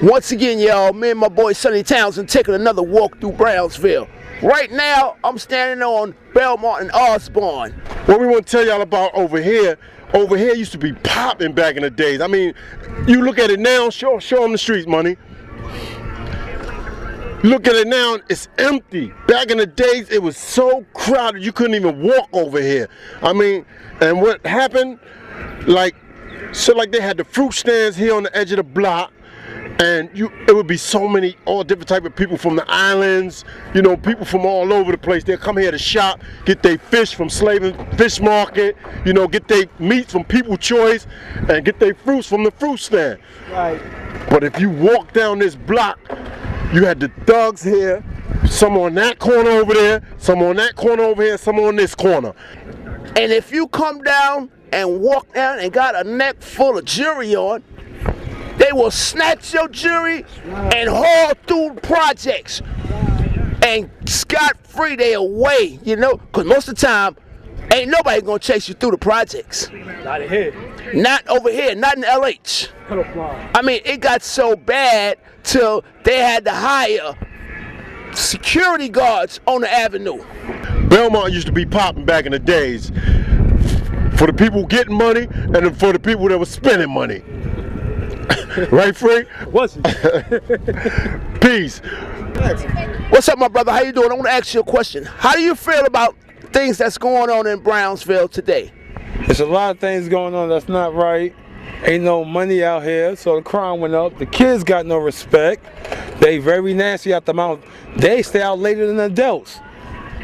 Once again, y'all, me and my boy Sonny Townsend taking another walk through Brownsville. Right now, I'm standing on Belmont and Osborne. What we want to tell y'all about over here used to be popping back in the days. I mean, you look at it now, show them the streets, Money. Look at it now, it's empty. Back in the days, it was so crowded, you couldn't even walk over here. I mean, and what happened, like they had the fruit stands here on the edge of the block, and it would be so many, all different type of people from the islands, you know, people from all over the place. They'll come here to shop, get their fish from Slavin Fish Market, you know, get their meat from People Choice, and get their fruits from the fruit stand. Right. But if you walk down this block, you had the thugs here, some on that corner over there, some on that corner over here, some on this corner. And if you come down and walk down and got a neck full of jewelry on, they will snatch your jewelry and haul through projects. And scot-free, they away, you know, because most of the time, ain't nobody gonna chase you through the projects. Not here. Not over here, not in LH. I mean, it got so bad till they had to hire security guards on the avenue. Belmont used to be popping back in the days for the people getting money and for the people that were spending money. Right, Frank? Was it? Peace. What's up, my brother? How you doing? I want to ask you a question. How do you feel about things that's going on in Brownsville today? There's a lot of things going on that's not right. Ain't no money out here, so the crime went up. The kids got no respect. They very nasty out the mouth. They stay out later than adults.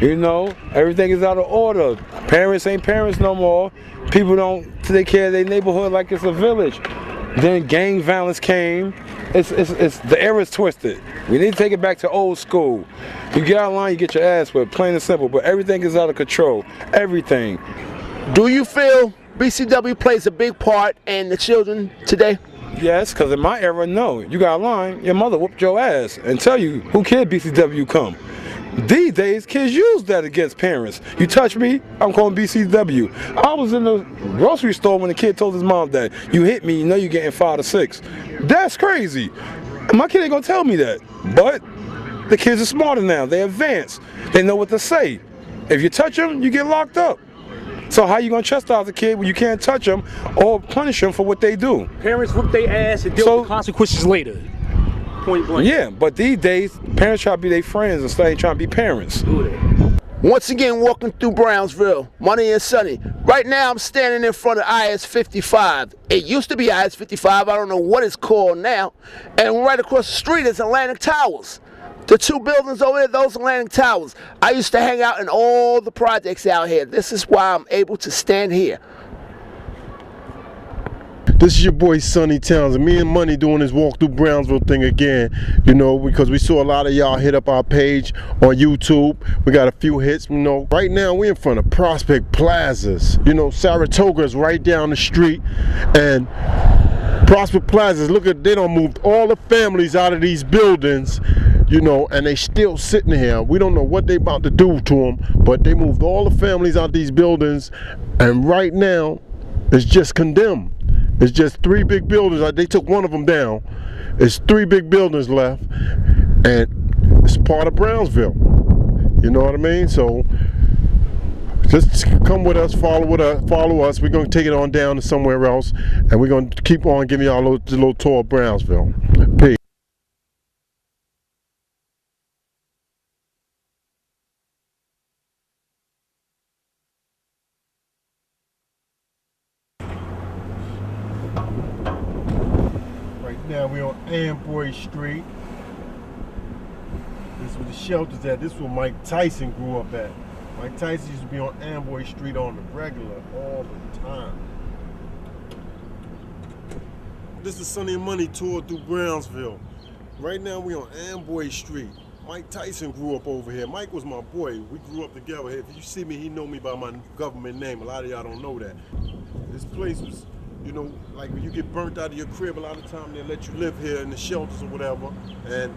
You know, everything is out of order. Parents ain't parents no more. People don't take care of their neighborhood like it's a village. Then gang violence came. It's the era's twisted. We need to take it back to old school. You get out of line, you get your ass whipped, plain and simple. But everything is out of control. Everything. Do you feel BCW plays a big part in the children today? Yes, because in my era, no. You got a line, your mother whooped your ass and tell you who kid BCW come. These days, kids use that against parents. You touch me, I'm calling BCW. I was in the grocery store when the kid told his mom that, you hit me, you know you're getting 5 or 6. That's crazy. My kid ain't gonna tell me that. But the kids are smarter now. They advanced. They know what to say. If you touch them, you get locked up. So how you gonna chastise a kid when you can't touch them or punish them for what they do? Parents whoop their ass and deal with the consequences later. Point blank. Yeah, but these days, parents try to be their friends instead of trying to be parents. Once again, walking through Brownsville, Money and Sonny. Right now, I'm standing in front of IS 55. It used to be IS 55. I don't know what it's called now. And right across the street is Atlantic Towers. The two buildings over there, those Atlantic Towers. I used to hang out in all the projects out here. This is why I'm able to stand here. This is your boy Sonny Townsend. Me and Money doing this walk through Brownsville thing again, you know, because we saw a lot of y'all hit up our page on YouTube. We got a few hits, you know. Right now we're in front of Prospect Plazas. You know, Saratoga is right down the street, and Prospect Plazas, look at, they done moved all the families out of these buildings, you know, and they still sitting here. We don't know what they about to do to them, but they moved all the families out of these buildings, and right now it's just condemned. It's just 3 big buildings. They took one of them down. It's 3 big buildings left, and it's part of Brownsville. You know what I mean? So just come with us, follow us. We're gonna take it on down to somewhere else, and we're gonna keep on giving y'all a little tour of Brownsville. Peace. Now we're on Amboy Street. This is where the shelter's at. This is where Mike Tyson grew up at. Mike Tyson used to be on Amboy Street on the regular all the time. This is Sonny Money tour through Brownsville. Right now we're on Amboy Street. Mike Tyson grew up over here. Mike was my boy. We grew up together. If you see me, he know me by my government name. A lot of y'all don't know that. This place was, you know, like when you get burnt out of your crib, a lot of time they let you live here in the shelters or whatever. And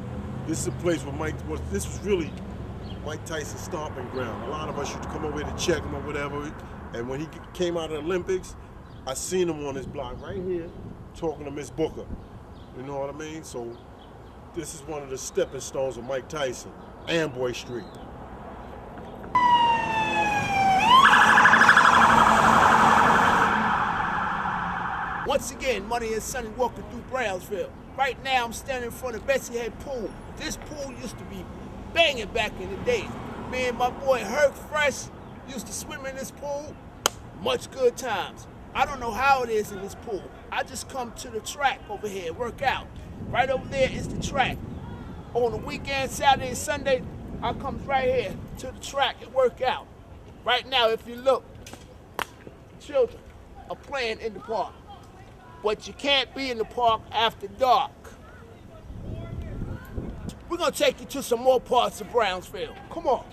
this is a place where this was really Mike Tyson's stomping ground. A lot of us used to come over here to check him or whatever. And when he came out of the Olympics, I seen him on this block right here talking to Miss Booker. You know what I mean? So This is one of the stepping stones of Mike Tyson, Amboy Street. Once again, Money and Sonny walking through Brownsville. Right now, I'm standing in front of Bessie Head Pool. This pool used to be banging back in the days. Me and my boy Herc Fresh used to swim in this pool. Much good times. I don't know how it is in this pool. I just come to the track over here, work out. Right over there is the track. On the weekend, Saturday and Sunday, I come right here to the track and work out. Right now, if you look, children are playing in the park. But you can't be in the park after dark. We're gonna take you to some more parts of Brownsville. Come on.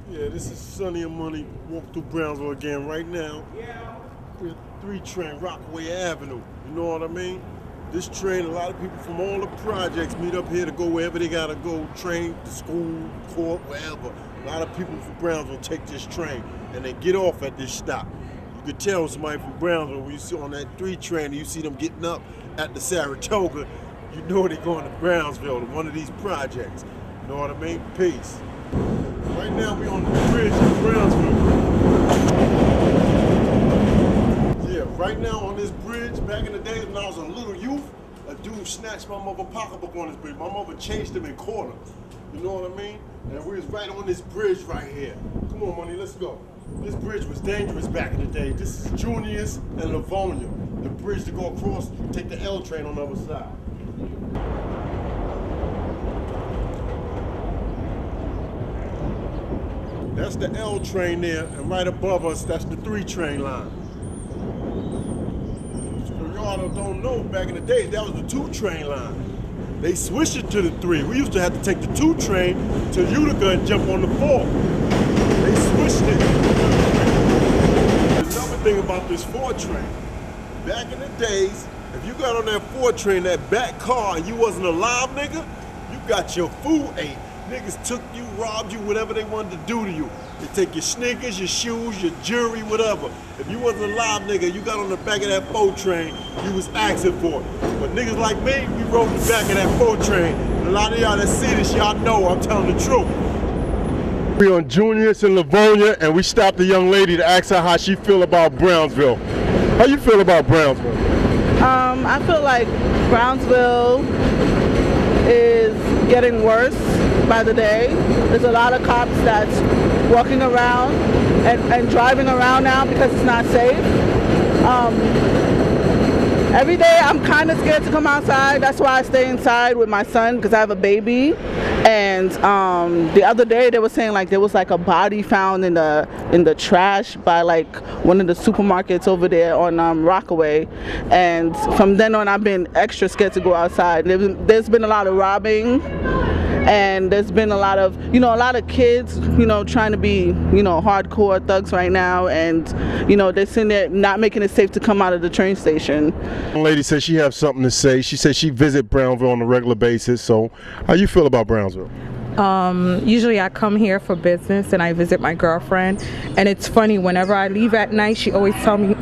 Yeah, this is Sonny and Money walk through Brownsville again right now. We're at 3 train, Rockaway Avenue. You know what I mean? This train, a lot of people from all the projects meet up here to go wherever they gotta go, train, to school, court, wherever. A lot of people from Brownsville take this train and they get off at this stop. You could tell somebody from Brownsville when you see on that 3 train and you see them getting up at the Saratoga, you know they're going to Brownsville, to one of these projects. You know what I mean? Peace. Right now we on the bridge in Brownsville. Yeah, right now on this bridge, back in the days when I was a little youth, a dude snatched my mother's pocketbook on this bridge. My mother changed him in quarters. You know what I mean? And we was right on this bridge right here. Come on, Money, let's go. This bridge was dangerous back in the day. This is Junius and Livonia. The bridge to go across, you take the L train on the other side. That's the L train there, and right above us, that's the 3 train line. So y'all don't know, back in the day, that was the 2 train line. They switched it to the 3. We used to have to take the 2 train to Utica and jump on the 4. They switched it. Another thing about this 4 train, back in the days, if you got on that 4 train, that back car, and you wasn't a live nigga, you got your food ate. Niggas took you, robbed you, whatever they wanted to do to you. They take your sneakers, your shoes, your jewelry, whatever. If you wasn't a live nigga, you got on the back of that 4 train, you was asking for it. But niggas like me, we rode the back of that 4 train. And a lot of y'all that see this, y'all know I'm telling the truth. We on Junius and Livonia, and we stopped a young lady to ask her how she feel about Brownsville. How you feel about Brownsville? I feel like Brownsville is getting worse by the day. There's a lot of cops that's walking around and driving around now because it's not safe. Every day I'm kind of scared to come outside. That's why I stay inside with my son, because I have a baby. And the other day they were saying like there was like a body found in the trash by like one of the supermarkets over there on Rockaway. And from then on I've been extra scared to go outside. There's been a lot of robbing, and there's been a lot of, a lot of kids, trying to be, hardcore thugs right now, and, they're sitting there not making it safe to come out of the train station. The lady said she has something to say. She said she visit Brownsville on a regular basis. So how you feel about Brownsville? Usually I come here for business and I visit my girlfriend, and it's funny, whenever I leave at night she always tells me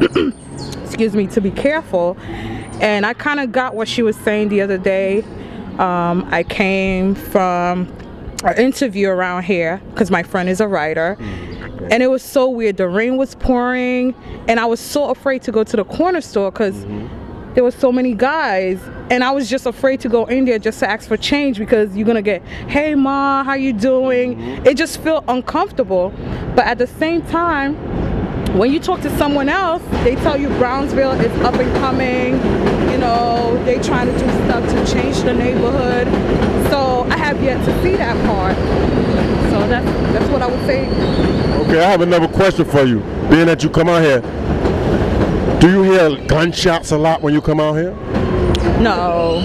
excuse me, to be careful, and I kind of got what she was saying the other day. I came from an interview around here because my friend is a writer, and it was so weird. The rain was pouring and I was so afraid to go to the corner store because there were so many guys, and I was just afraid to go in there just to ask for change, because you're gonna get, hey ma, how you doing? It just felt uncomfortable. But at the same time, when you talk to someone else, they tell you Brownsville is up and coming, they trying to do stuff to change the neighborhood. So I have yet to see that part. So that's what I would say. Okay, I have another question for you. Being that you come out here, do you hear gunshots a lot when you come out here? No,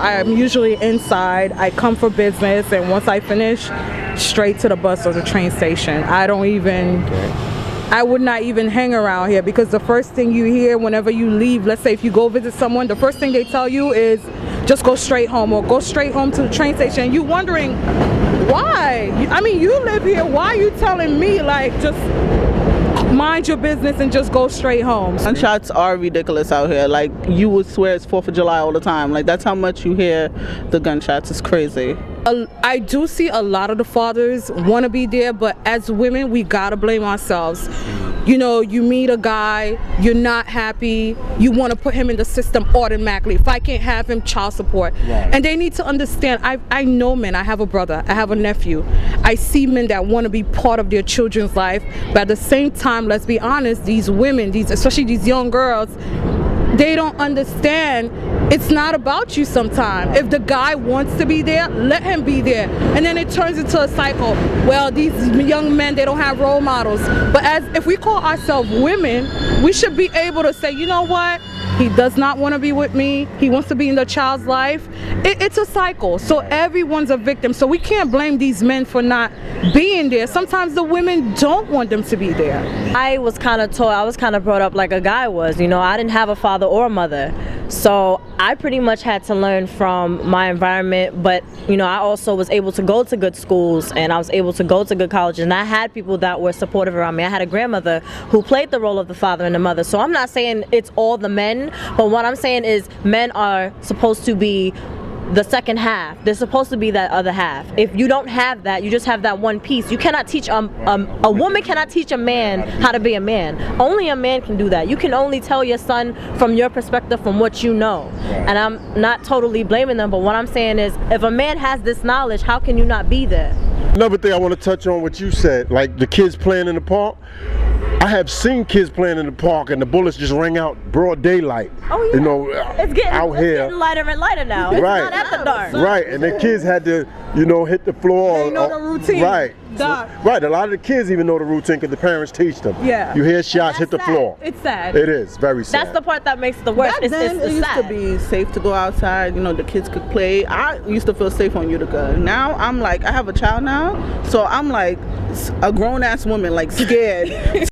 I'm usually inside. I come for business, and once I finish, straight to the bus or the train station. I would not even hang around here, because the first thing you hear whenever you leave, let's say if you go visit someone, the first thing they tell you is just go straight home, or go straight home to the train station. You wondering why? I mean, you live here. Why are you telling me like just mind your business and just go straight home. Gunshots are ridiculous out here. Like, you would swear it's 4th of July all the time. Like, that's how much you hear the gunshots. It's crazy. I do see a lot of the fathers want to be there, but as women, we gotta blame ourselves. You know, you meet a guy, you're not happy, you want to put him in the system automatically. If I can't have him, child support. Right. And they need to understand, I know men, I have a brother, I have a nephew. I see men that want to be part of their children's life, but at the same time, let's be honest, these women, especially these young girls, they don't understand it's not about you sometimes. If the guy wants to be there, let him be there. And then it turns into a cycle. Well, these young men, they don't have role models. But if we call ourselves women, we should be able to say, you know what? He does not want to be with me. He wants to be in the child's life. It's a cycle. So everyone's a victim. So we can't blame these men for not being there. Sometimes the women don't want them to be there. I was kind of brought up like a guy was. You know, I didn't have a father or a mother. So I pretty much had to learn from my environment, but you know, I also was able to go to good schools and I was able to go to good colleges, and I had people that were supportive around me. I had a grandmother who played the role of the father and the mother. So I'm not saying it's all the men, but what I'm saying is men are supposed to be the second half. They're supposed to be that other half. If you don't have that, you just have that one piece. You cannot teach a woman cannot teach a man how to be a man. Only a man can do that. You can only tell your son from your perspective, from what you know. And I'm not totally blaming them, but what I'm saying is, if a man has this knowledge, how can you not be there? Another thing I want to touch on what you said, like the kids playing in the park. I have seen kids playing in the park and the bullets just ring out broad daylight. Oh yeah. You know, it's getting lighter and lighter now. It's right. not after dark. Right, and the kids had to, you know, hit the floor. They know the routine. Right. Dark. Right, a lot of the kids even know the routine because the parents teach them. Yeah. You hear shots hit the floor. It's sad. It is, very sad. That's the part that makes the worst. Back then, it used sad. to be safe to go outside. You know, the kids could play. I used to feel safe on Utica. Now I'm like, I have a child now, so I'm like a grown-ass woman, like scared.